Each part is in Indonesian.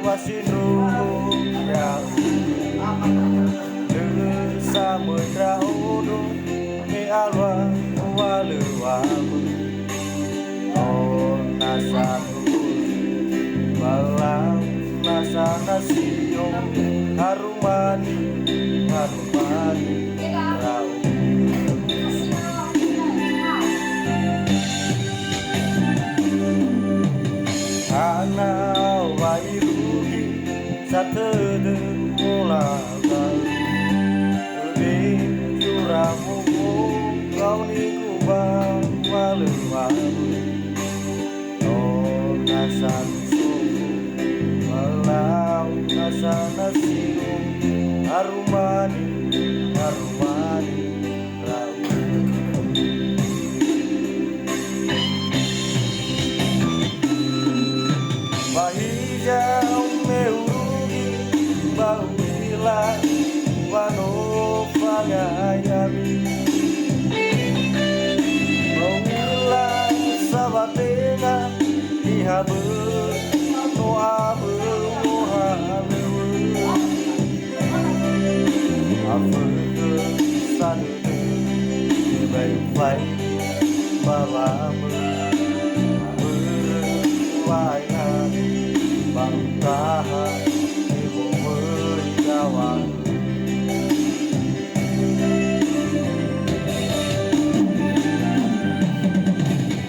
Wasinu ya Desa meraudu Me alwa walu walu Oh nasa Balam nasa nasiyo Harumani Harumani Rau Ana wairu Satede mulakan Udi juramu Kau ni kubang malu-malu Oh nasa suku Malau nasa nasiku Harumani Harumani Rau Bahijau meuru Bau bila wano pangayami Bau bila sabatena Ihabe no abe mohabe Afeke sadede Ibai fai malabe Berwainan Bangtahan kawan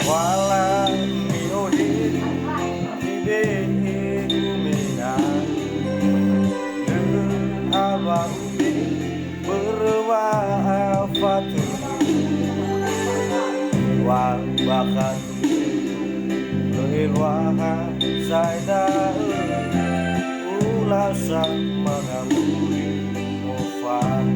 Walang miohin Ibe kuminan Abang ubi Berwafatu Wang bakat Lehirwaha Saida Ulasa mengamuri Mufan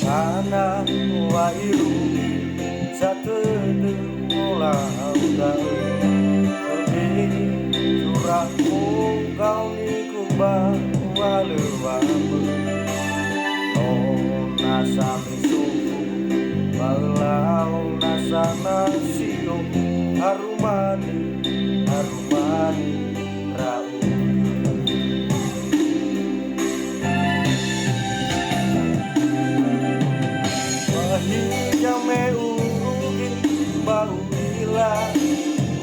Ana wairu satede mulau gawe Udi curahmu kau ni kubang walu-walu Oh nasa misuku Balau nasa nasiyo Harumani Harumani Rau Jame urugi bau bila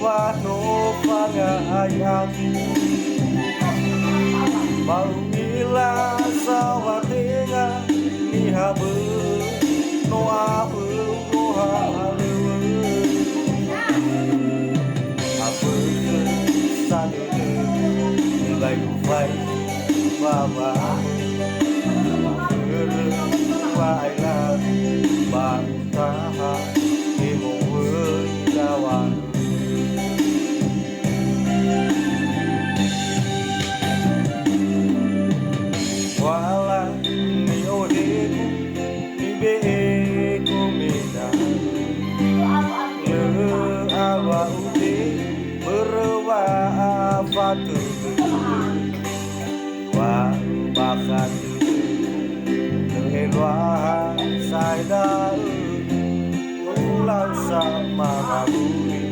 wano pangayami Bau bila sawatenga nihabe no abe mohalewe Afeke sadede nilai ufai baba Berwainan Bangtahan Imong kawan Walang miohiku Ibe kuminan Le awa ude Berwafatu Wang bakat Lehirwaha Saida pulau sama bumi.